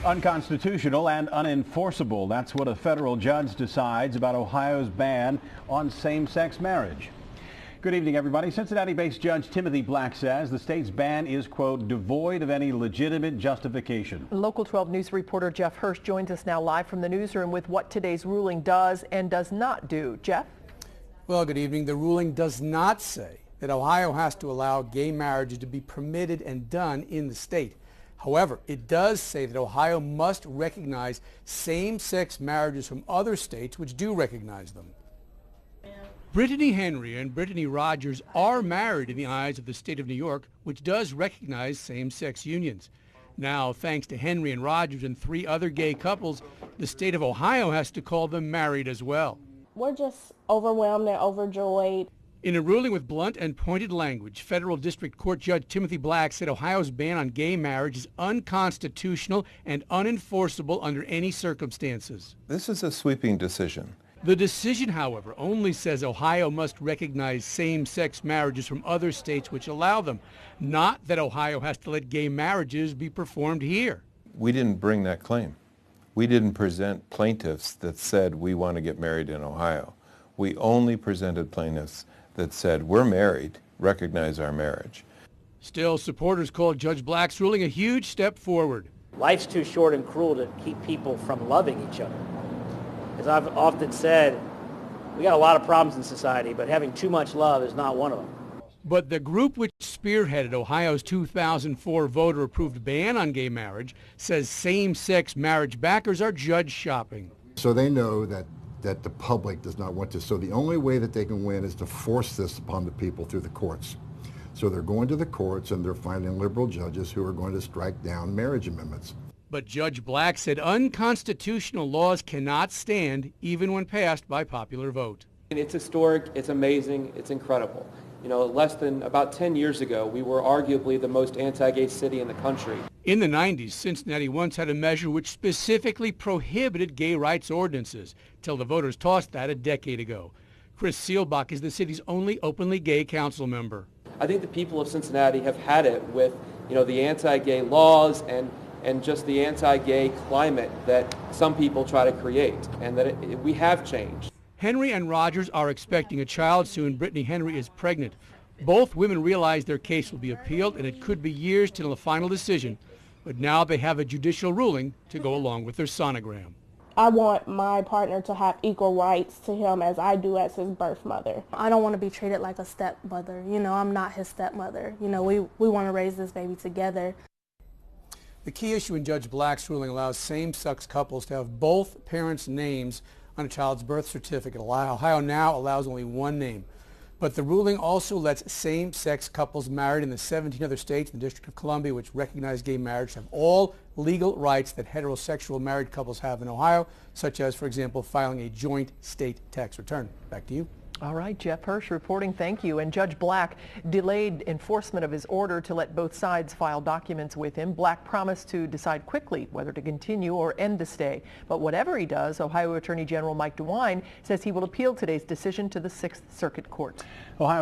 Unconstitutional and unenforceable. That's what a federal judge decides about Ohio's ban on same-sex marriage. Good evening, everybody. Cincinnati-based Judge Timothy Black says the state's ban is, quote, devoid of any legitimate justification. Local 12 News reporter Jeff Hirsh joins us now live from the newsroom with what today's ruling does and does not do. Jeff? Well, good evening. The ruling does not say that Ohio has to allow gay marriages to be permitted and done in the state. However, it does say that Ohio must recognize same-sex marriages from other states which do recognize them. Brittany Henry and Brittany Rogers are married in the eyes of the state of New York, which does recognize same-sex unions. Now, thanks to Henry and Rogers and 3 other gay couples, the state of Ohio has to call them married as well. We're just overwhelmed and overjoyed. In a ruling with blunt and pointed language, Federal District Court Judge Timothy Black said Ohio's ban on gay marriage is unconstitutional and unenforceable under any circumstances. This is a sweeping decision. The decision, however, only says Ohio must recognize same-sex marriages from other states which allow them, not that Ohio has to let gay marriages be performed here. We didn't bring that claim. We didn't present plaintiffs that said we want to get married in Ohio. We only presented plaintiffs that said we're married, recognize our marriage. Still, supporters call Judge Black's ruling a huge step forward. Life's too short and cruel to keep people from loving each other. As I've often said, we got a lot of problems in society, but having too much love is not one of them. But the group which spearheaded Ohio's 2004 voter-approved ban on gay marriage says same-sex marriage backers are judge shopping. So they know that the public does not want this. So the only way that they can win is to force this upon the people through the courts. So they're going to the courts and they're finding liberal judges who are going to strike down marriage amendments. But Judge Black said unconstitutional laws cannot stand even when passed by popular vote. It's historic, it's amazing, it's incredible. You know, less than about 10 years ago, we were arguably the most anti-gay city in the country. In the 90s, Cincinnati once had a measure which specifically prohibited gay rights ordinances, till the voters tossed that a decade ago. Chris Seelbach is the city's only openly gay council member. I think the people of Cincinnati have had it with, you know, the anti-gay laws and just the anti-gay climate that some people try to create, and that we have changed. Henry and Rogers are expecting a child soon. Brittany Henry is pregnant. Both women realize their case will be appealed, and it could be years till a final decision. But now they have a judicial ruling to go along with their sonogram. I want my partner to have equal rights to him as I do as his birth mother. I don't want to be treated like a stepmother. You know, I'm not his stepmother. You know, we want to raise this baby together. The key issue in Judge Black's ruling allows same-sex couples to have both parents' names on a child's birth certificate. Ohio now allows only one name. But the ruling also lets same-sex couples married in the 17 other states and the District of Columbia which recognize gay marriage have all legal rights that heterosexual married couples have in Ohio, such as, for example, filing a joint state tax return. Back to you. All right, Jeff Hirsh reporting. Thank you. And Judge Black delayed enforcement of his order to let both sides file documents with him. Black promised to decide quickly whether to continue or end the stay. But whatever he does, Ohio Attorney General Mike DeWine says he will appeal today's decision to the 6th Circuit Court. Ohio